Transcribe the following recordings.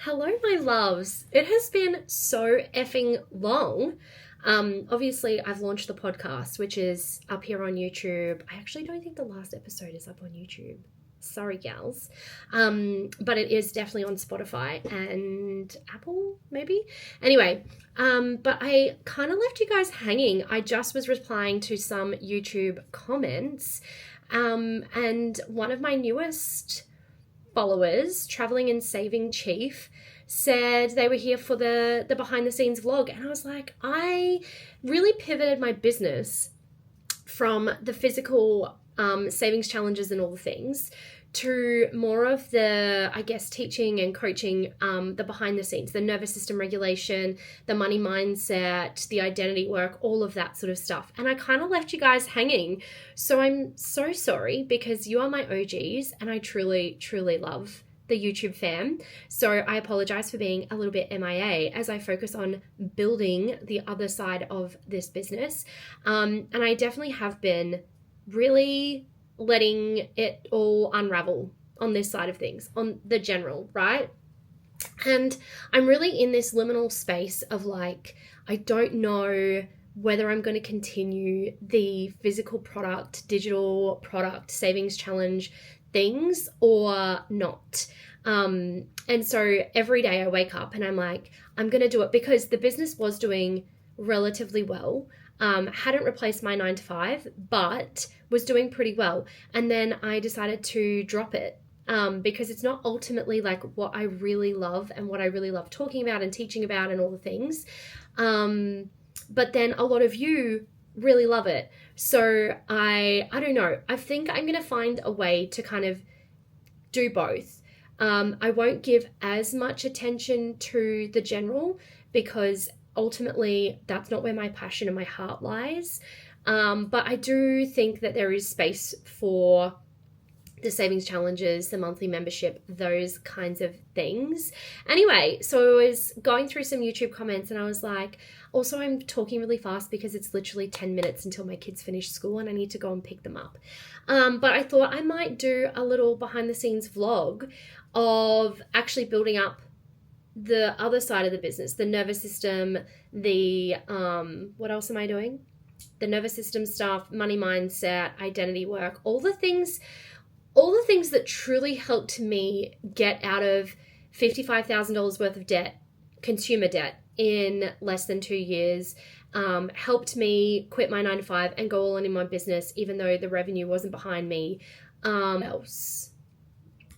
Hello, my loves. It has been so effing long. Obviously, I've launched the podcast, which is up here on YouTube. I actually don't think the last episode is up on YouTube. Sorry, gals. But it is definitely on Spotify and Apple, maybe. Anyway, but I kind of left you guys hanging. I just was replying to some YouTube comments. And one of my newest followers, Traveling and Saving Chief, said they were here for the behind the scenes vlog. And I was like, I really pivoted my business from the physical savings challenges and all the things to more of the, I guess, teaching and coaching, the behind the scenes, the nervous system regulation, the money mindset, the identity work, all of that sort of stuff. And I kind of left you guys hanging. So I'm so sorry, because you are my OGs and I truly, truly love the YouTube fam. So I apologize for being a little bit MIA as I focus on building the other side of this business. And I definitely have been really letting it all unravel on this side of things, on the general, right? And I'm really in this liminal space of like, I don't know whether I'm going to continue the physical product, digital product, savings challenge things or not. And so every day I wake up and I'm like, I'm going to do it, because the business was doing relatively well. Hadn't replaced my 9 to 5, but was doing pretty well. And then I decided to drop it because it's not ultimately like what I really love and what I really love talking about and teaching about and all the things. But then a lot of you really love it. So I don't know. I think I'm going to find a way to kind of do both. I won't give as much attention to the general, because ultimately that's not where my passion and my heart lies. But I do think that there is space for the savings challenges, the monthly membership, those kinds of things. Anyway, so I was going through some YouTube comments and I was like, also I'm talking really fast because it's literally 10 minutes until my kids finish school and I need to go and pick them up. But I thought I might do a little behind the scenes vlog of actually building up the other side of the business, the nervous system, the, what else am I doing? The nervous system stuff, money mindset, identity work, all the things that truly helped me get out of $55,000 worth of debt, consumer debt, in less than 2 years, helped me quit my 9 to 5 and go all in my business, even though the revenue wasn't behind me.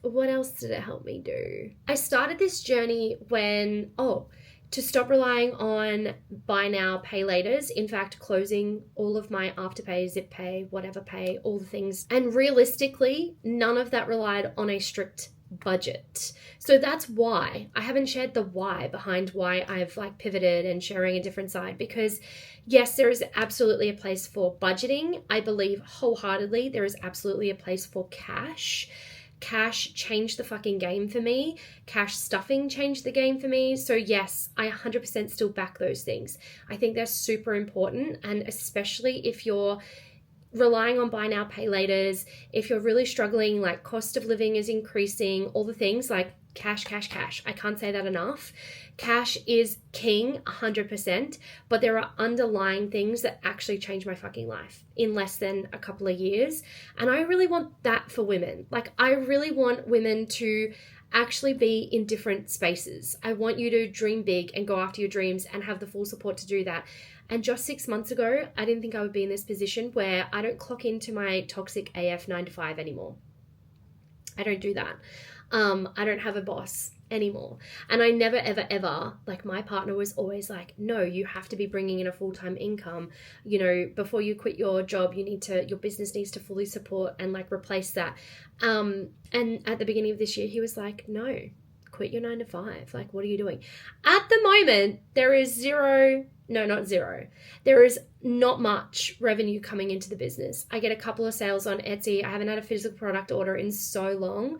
What else did it help me do? I started this journey when, to stop relying on buy now, pay laters. In fact, closing all of my Afterpay, Zip Pay, whatever pay, all the things. And realistically, none of that relied on a strict budget. So that's why I haven't shared the why behind why I've like pivoted and sharing a different side, because yes, there is absolutely a place for budgeting. I believe wholeheartedly there is absolutely a place for cash. Cash changed the fucking game for me. Cash stuffing changed the game for me. So yes, I 100% still back those things. I think they're super important. And especially if you're relying on buy now, pay laters, if you're really struggling, like cost of living is increasing, all the things like cash. I can't say that enough. Cash is king 100%, but there are underlying things that actually changed my fucking life in less than a couple of years. And I really want that for women. Like, I really want women to actually be in different spaces. I want you to dream big and go after your dreams and have the full support to do that. And just 6 months ago, I didn't think I would be in this position where I don't clock into my toxic AF 9 to 5 anymore. I don't do that. I don't have a boss anymore. And I never, ever, like my partner was always like, no, you have to be bringing in a full-time income. You know, before you quit your job, your business needs to fully support and like replace that. And at the beginning of this year, he was like, no, quit your 9 to 5. Like, what are you doing? At the moment, there is there is not much revenue coming into the business. I get a couple of sales on Etsy. I haven't had a physical product order in so long,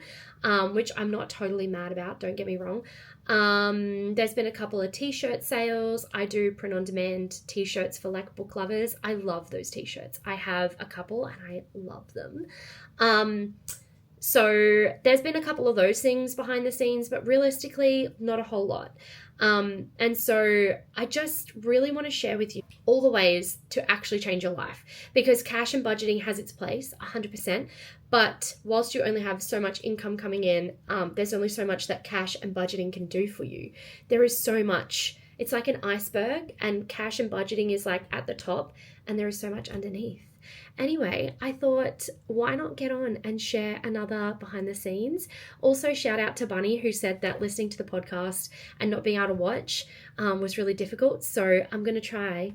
which I'm not totally mad about, don't get me wrong. There's been a couple of t-shirt sales. I do print on demand t-shirts for like book lovers. I love those t-shirts. I have a couple and I love them. So there's been a couple of those things behind the scenes, but realistically, not a whole lot. And so I just really want to share with you all the ways to actually change your life, because cash and budgeting has its place 100%. But whilst you only have so much income coming in, there's only so much that cash and budgeting can do for you. There is so much. It's like an iceberg, and cash and budgeting is like at the top, and there is so much underneath. Anyway, I thought, why not get on and share another behind the scenes? Also, shout out to Bunny, who said that listening to the podcast and not being able to watch was really difficult. So I'm going to try,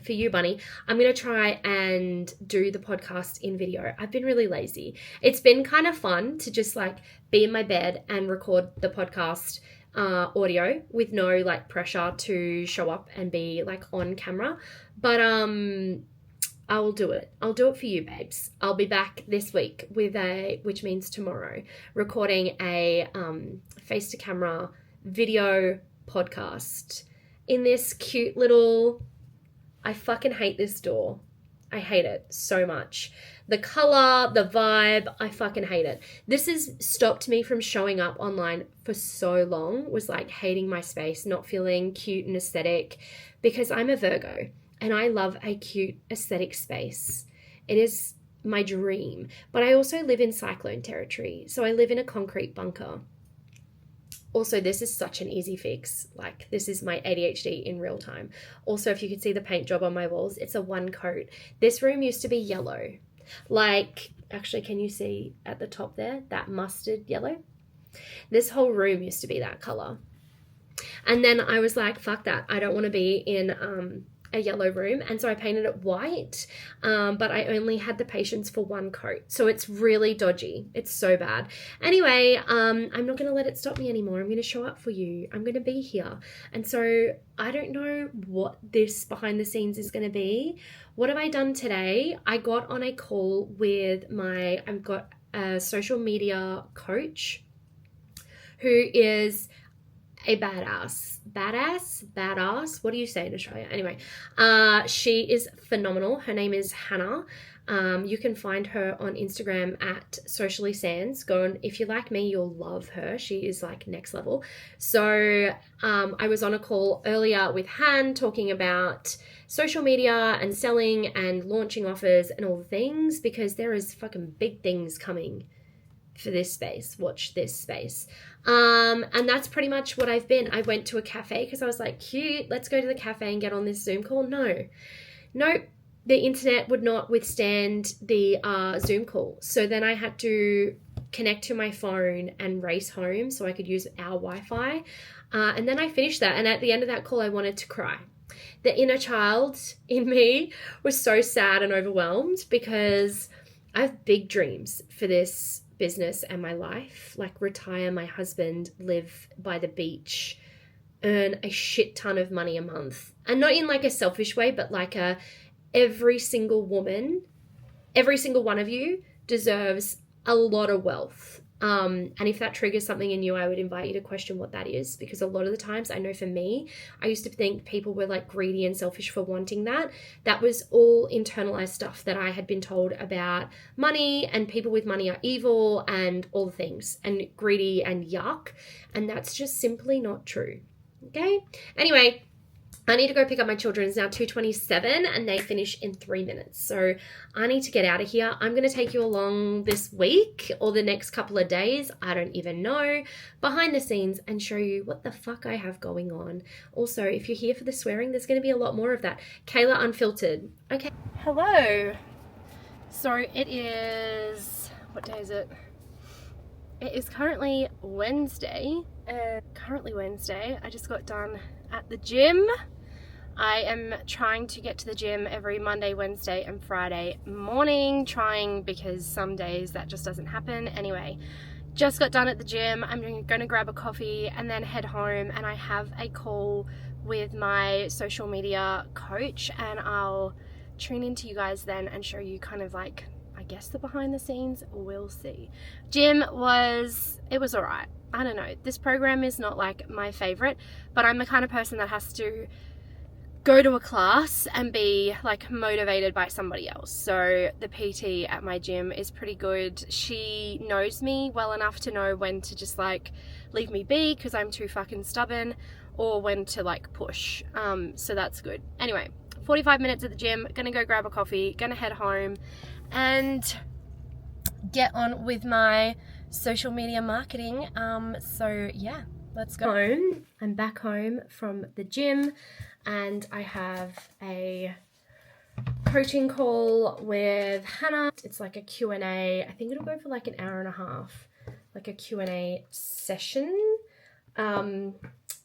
for you, Bunny, I'm going to try and do the podcast in video. I've been really lazy. It's been kind of fun to just like be in my bed and record the podcast audio with no like pressure to show up and be like on camera. But I will do it. I'll do it for you, babes. I'll be back this week with which means tomorrow, recording a face-to-camera video podcast in this cute little, I fucking hate this door. I hate it so much. The color, the vibe, I fucking hate it. This has stopped me from showing up online for so long, was like hating my space, not feeling cute and aesthetic, because I'm a Virgo. And I love a cute aesthetic space. It is my dream. But I also live in cyclone territory. So I live in a concrete bunker. Also, this is such an easy fix. Like, this is my ADHD in real time. Also, if you could see the paint job on my walls, it's a one coat. This room used to be yellow. Like, actually, can you see at the top there, that mustard yellow? This whole room used to be that color. And then I was like, fuck that. I don't want to be in a yellow room, and so I painted it white, but I only had the patience for one coat, so it's really dodgy. It's so bad. Anyway, I'm not going to let it stop me anymore. I'm going to show up for you. I'm going to be here. And so I don't know what this behind the scenes is going to be. What have I done today? I got on a call with I've got a social media coach who is a badass. What do you say in Australia? Anyway, she is phenomenal. Her name is Hannah. You can find her on Instagram at Socially Sans. Go on, if you like me, you'll love her. She is like next level. So I was on a call earlier with Han talking about social media and selling and launching offers and all the things, because there is fucking big things coming for this space. Watch this space. And that's pretty much what I've been. I went to a cafe because I was like, cute, let's go to the cafe and get on this Zoom call. Nope, the internet would not withstand the Zoom call. So then I had to connect to my phone and race home so I could use our Wi-Fi. And then I finished that. And at the end of that call, I wanted to cry. The inner child in me was so sad and overwhelmed, because I have big dreams for this business and my life, like retire my husband, live by the beach, earn a shit ton of money a month, and not in like a selfish way, but like every single woman, every single one of you deserves a lot of wealth. And if that triggers something in you, I would invite you to question what that is, because a lot of the times, I know for me, I used to think people were like greedy and selfish for wanting that. That was all internalized stuff that I had been told about money, and people with money are evil and all the things, and greedy and yuck. And that's just simply not true. Okay. Anyway, I need to go pick up my children. It's now 2:27 and they finish in 3 minutes. So I need to get out of here. I'm going to take you along this week or the next couple of days, I don't even know, behind the scenes, and show you what the fuck I have going on. Also, if you're here for the swearing, there's going to be a lot more of that. Kayla Unfiltered. Okay. Hello. So it is, what day is it? It is currently Wednesday. I just got done at the gym. I am trying to get to the gym every Monday, Wednesday and Friday morning, because some days that just doesn't happen. Anyway, just got done at the gym. I'm going to grab a coffee and then head home, and I have a call with my social media coach, and I'll tune into you guys then and show you kind of like, I guess, the behind the scenes. We'll see. Gym was alright. I don't know. This program is not like my favorite, but I'm the kind of person that has to go to a class and be like motivated by somebody else. So the PT at my gym is pretty good. She knows me well enough to know when to just like leave me be because I'm too fucking stubborn, or when to like push. So that's good. Anyway, 45 minutes at the gym, gonna go grab a coffee, gonna head home and get on with my social media marketing. So yeah, let's go home. I'm back home from the gym and I have a coaching call with Hannah. It's like a Q&A. I think it'll go for like an hour and a half, like a Q&A session,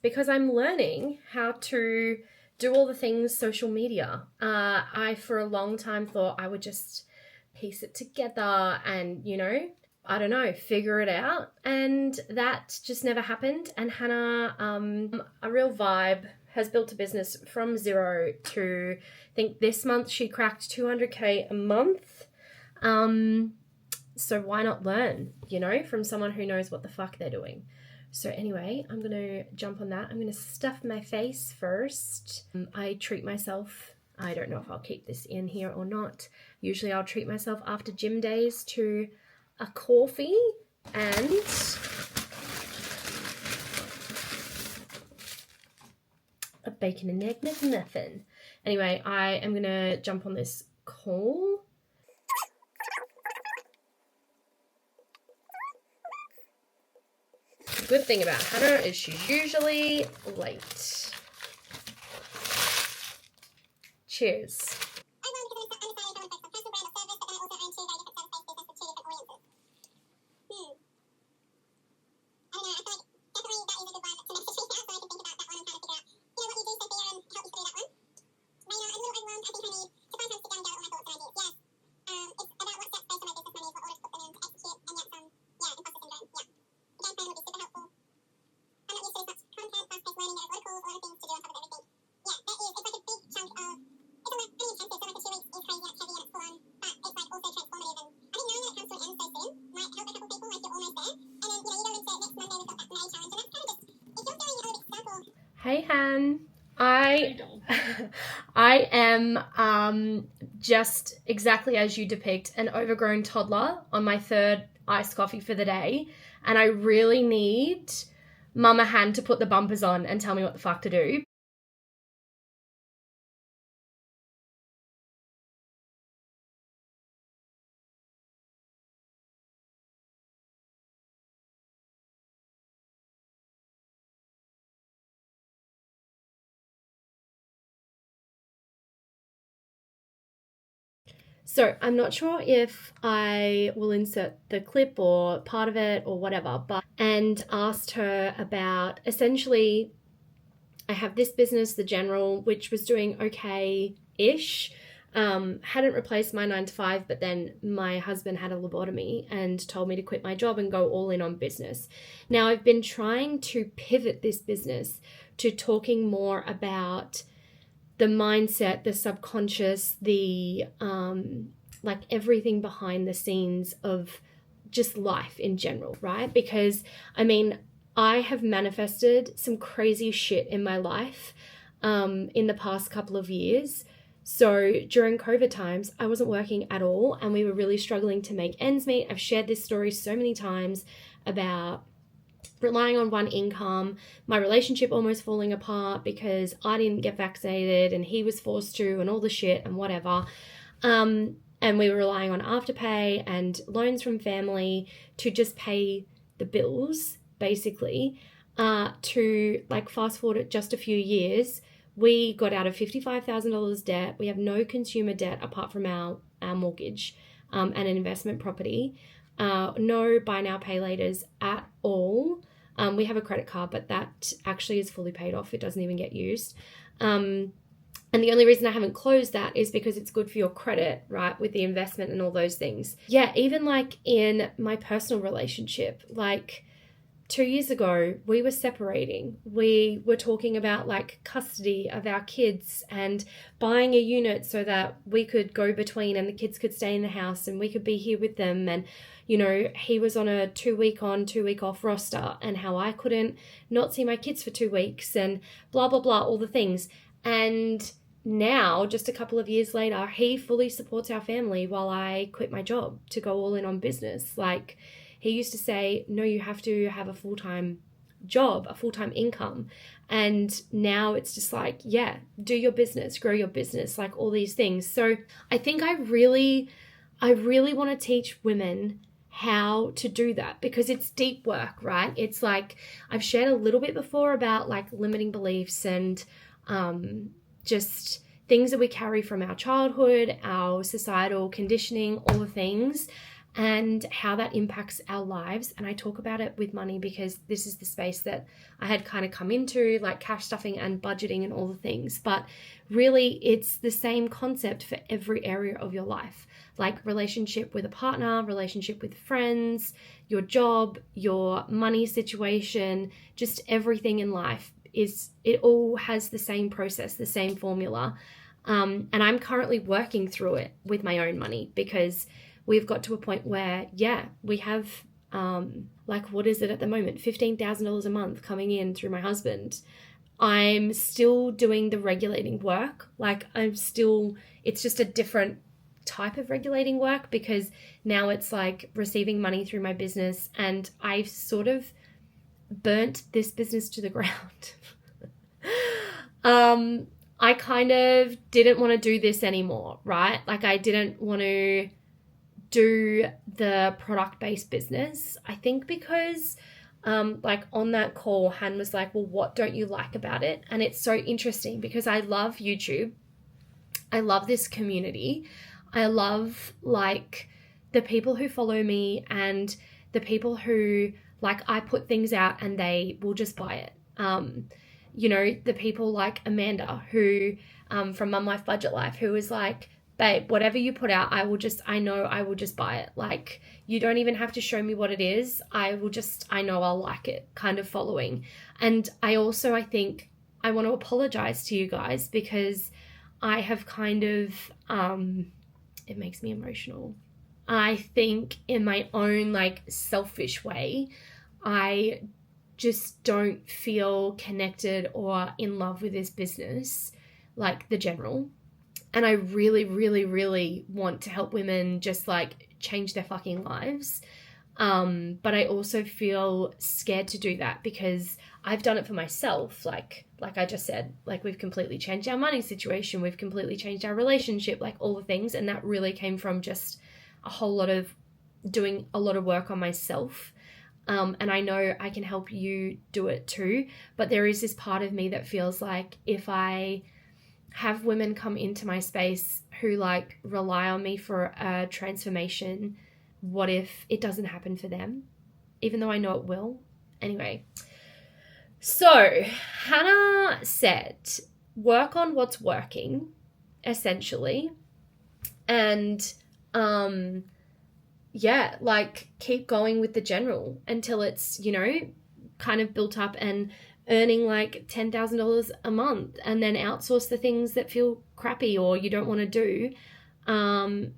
because I'm learning how to do all the things social media. I, for a long time, thought I would just piece it together and, you know, I don't know, figure it out. And that just never happened. And Hannah, a real vibe, has built a business from zero to, I think this month she cracked 200K a month. So why not learn, you know, from someone who knows what the fuck they're doing? So anyway, I'm going to jump on that. I'm going to stuff my face first. I treat myself, I don't know if I'll keep this in here or not. Usually I'll treat myself after gym days to a coffee and a bacon and egg McMuffin. Anyway, I am going to jump on this call. The good thing about Hannah is she's usually late. Cheers. Hey Han, I am just exactly as you depict, an overgrown toddler on my third iced coffee for the day, and I really need Mama Han to put the bumpers on and tell me what the fuck to do. So I'm not sure if I will insert the clip or part of it or whatever, and asked her about, essentially, I have this business, The General, which was doing okay-ish. Hadn't replaced my 9 to 5, but then my husband had a lobotomy and told me to quit my job and go all in on business. Now I've been trying to pivot this business to talking more about the mindset, the subconscious, the like everything behind the scenes of just life in general, right? Because I mean, I have manifested some crazy shit in my life in the past couple of years. So during COVID times, I wasn't working at all and we were really struggling to make ends meet. I've shared this story so many times about relying on one income, my relationship almost falling apart because I didn't get vaccinated and he was forced to, and all the shit and whatever. And we were relying on Afterpay and loans from family to just pay the bills, basically. To like fast forward it just a few years, we got out of $55,000 debt. We have no consumer debt apart from our mortgage and an investment property. No buy now, pay laters at all. We have a credit card, but that actually is fully paid off. It doesn't even get used. And the only reason I haven't closed that is because it's good for your credit, right? With the investment and all those things. Yeah, even like in my personal relationship, like 2 years ago, we were separating. We were talking about like custody of our kids and buying a unit so that we could go between and the kids could stay in the house and we could be here with them. And, you know, he was on a 2-week on, 2-week off roster, and how I couldn't not see my kids for 2 weeks and blah, blah, blah, all the things. And now, just a couple of years later, he fully supports our family while I quit my job to go all in on business. Like, he used to say, no, you have to have a full-time job, a full-time income. And now it's just like, yeah, do your business, grow your business, like all these things. So I think I really want to teach women how to do that, because it's deep work, right? It's like, I've shared a little bit before about like limiting beliefs and just things that we carry from our childhood, our societal conditioning, all the things, and how that impacts our lives. And I talk about it with money because this is the space that I had kind of come into, like cash stuffing and budgeting and all the things. But really, it's the same concept for every area of your life, like relationship with a partner, relationship with friends, your job, your money situation, just everything in life. It all has the same process, the same formula. And I'm currently working through it with my own money, because we've got to a point where, yeah, we have, like, what is it at the moment? $15,000 a month coming in through my husband. I'm still doing the regulating work. Like, it's just a different type of regulating work, because now it's like receiving money through my business, and I've sort of burnt this business to the ground. I kind of didn't want to do this anymore, right? Like, I didn't want to do the product-based business. I think because like on that call, Han was like, well, what don't you like about it? And it's so interesting because I love YouTube. I love this community. I love like the people who follow me and the people who, like, I put things out and they will just buy it. You know, the people like Amanda who from Mum Life Budget Life, who is like, babe, whatever you put out, I will just buy it. Like, you don't even have to show me what it is. I know I'll like it, kind of following. And I think I want to apologize to you guys, because I have kind of, it makes me emotional. I think in my own like selfish way, I just don't feel connected or in love with this business, like the general. And I really, really, really want to help women just like change their fucking lives. But I also feel scared to do that because I've done it for myself. Like I just said, like, we've completely changed our money situation. We've completely changed our relationship, like all the things. And that really came from just a whole lot of doing a lot of work on myself. And I know I can help you do it too. But there is this part of me that feels like if I have women come into my space who like rely on me for a transformation, what if it doesn't happen for them? Even though I know it will. Anyway, so Hannah said, work on what's working, essentially. And yeah, like keep going with the general until it's, you know, kind of built up and earning like $10,000 a month, and then outsource the things that feel crappy or you don't want to do. And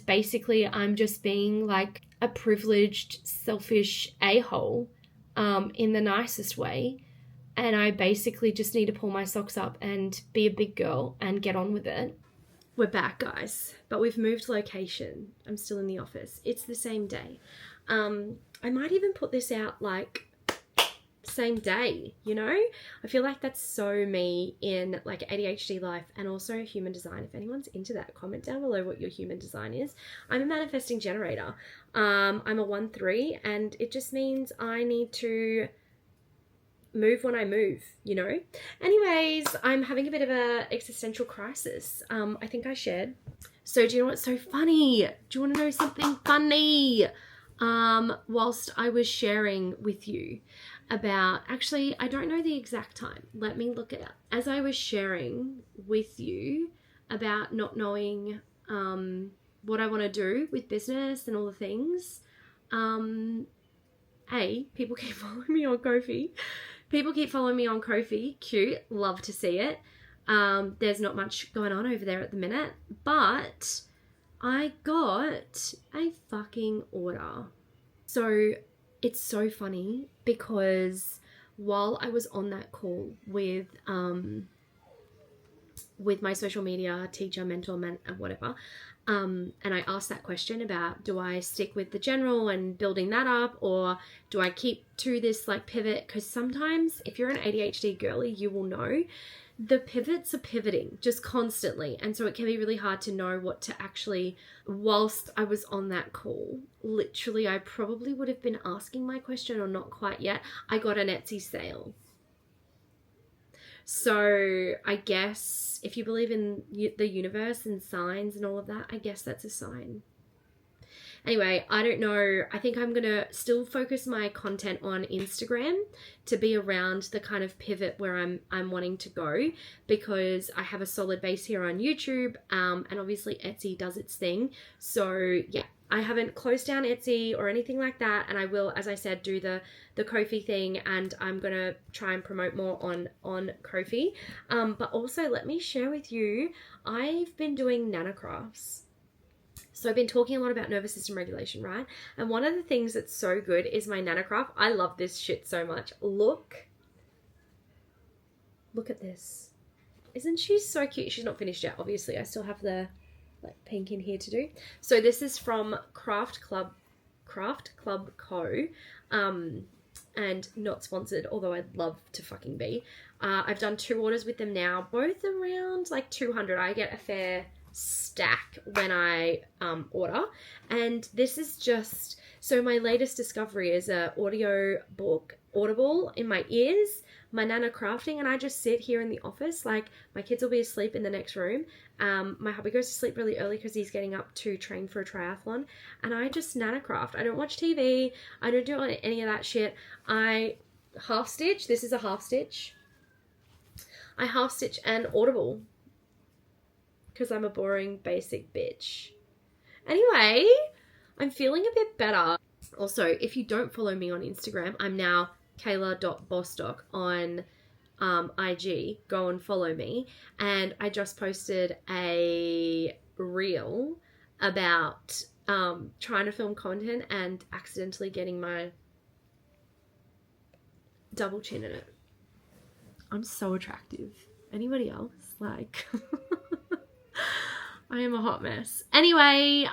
basically I'm just being like a privileged, selfish a-hole in the nicest way. And I basically just need to pull my socks up and be a big girl and get on with it. We're back, guys, but we've moved location. I'm still in the office. It's the same day. I might even put this out like same day, you know? I feel like that's so me in like ADHD life and also human design. If anyone's into that, comment down below what your human design is. I'm a manifesting generator. I'm a 1-3, and it just means I need to move when I move, you know? Anyways, I'm having a bit of a existential crisis. I think I shared. So do you know what's so funny? Do you want to know something funny? Whilst I was sharing with you about, actually, I don't know the exact time. Let me look it up. As I was sharing with you about not knowing what I want to do with business and all the things, people keep following me on Ko-fi. People keep following me on Ko-fi. Cute. Love to see it. There's not much going on over there at the minute, but I got a fucking order. So it's so funny because while I was on that call with with my social media teacher, mentor, whatever. And I asked that question about, do I stick with the general and building that up, or do I keep to this like pivot? Because sometimes if you're an ADHD girly, you will know the pivots are pivoting just constantly. And so it can be really hard to know what to actually, whilst I was on that call, literally, I probably would have been asking my question or not quite yet. I got an Etsy sale. So I guess if you believe in the universe and signs and all of that, I guess that's a sign. Anyway, I don't know. I think I'm going to still focus my content on Instagram to be around the kind of pivot where I'm wanting to go, because I have a solid base here on YouTube, and obviously Etsy does its thing. So yeah, I haven't closed down Etsy or anything like that, and I will, as I said, do the Ko-fi thing, and I'm going to try and promote more on Ko-fi. But also, let me share with you, I've been doing nanocrafts. So I've been talking a lot about nervous system regulation, right? And one of the things that's so good is my nanocraft. I love this shit so much. Look at this. Isn't she so cute? She's not finished yet, obviously. I still have the like pink in here to do. So this is from Craft Club Co. And not sponsored, although I'd love to fucking be. I've done 2 orders with them now, both around like 200. I get a fair stack when I order, and this is just, so my latest discovery is a audio book, Audible in my ears, my nano crafting, and I just sit here in the office. Like, my kids will be asleep in the next room, my hubby goes to sleep really early because he's getting up to train for a triathlon, and I just nano craft. I don't watch TV, I don't do any of that shit. I half stitch. This is a half stitch. I half stitch and Audible because I'm a boring basic bitch. Anyway, I'm feeling a bit better. Also, if you don't follow me on Instagram, I'm now Kayla.Bostock on IG. Go and follow me. And I just posted a reel about trying to film content and accidentally getting my double chin in it. I'm so attractive. Anybody else? Like... I am a hot mess. Anyway,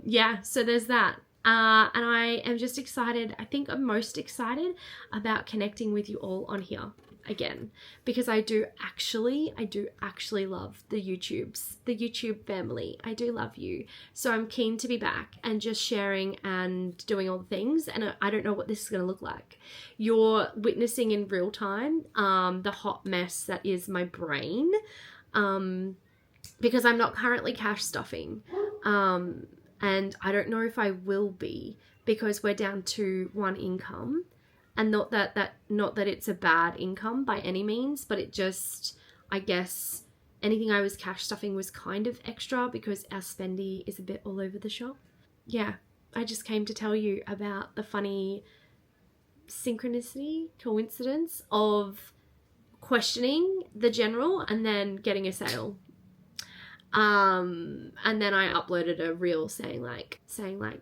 yeah, so there's that. And I am just excited. I think I'm most excited about connecting with you all on here again, because I do actually love the YouTube family. I do love you. So I'm keen to be back and just sharing and doing all the things. And I don't know what this is going to look like. You're witnessing in real time the hot mess that is my brain. Because I'm not currently cash stuffing, and I don't know if I will be, because we're down to 1 income, and not that it's a bad income by any means, but it just, I guess anything I was cash stuffing was kind of extra because our spendy is a bit all over the shop. Yeah, I just came to tell you about the funny coincidence of questioning the general and then getting a sale. And then I uploaded a reel saying like,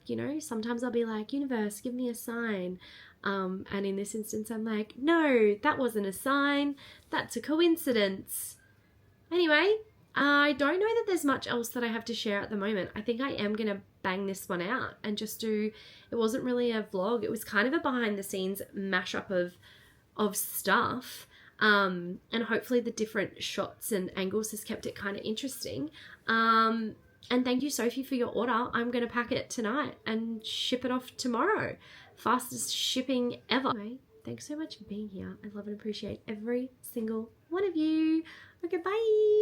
you know, sometimes I'll be like, universe, give me a sign. And in this instance, I'm like, no, that wasn't a sign. That's a coincidence. Anyway, I don't know that there's much else that I have to share at the moment. I think I am going to bang this one out and just do, it wasn't really a vlog. It was kind of a behind the scenes mashup of stuff. And hopefully the different shots and angles has kept it kind of interesting. And thank you, Sophie, for your order. I'm going to pack it tonight and ship it off tomorrow. Fastest shipping ever. Anyway, thanks so much for being here. I love and appreciate every single one of you. Okay, bye.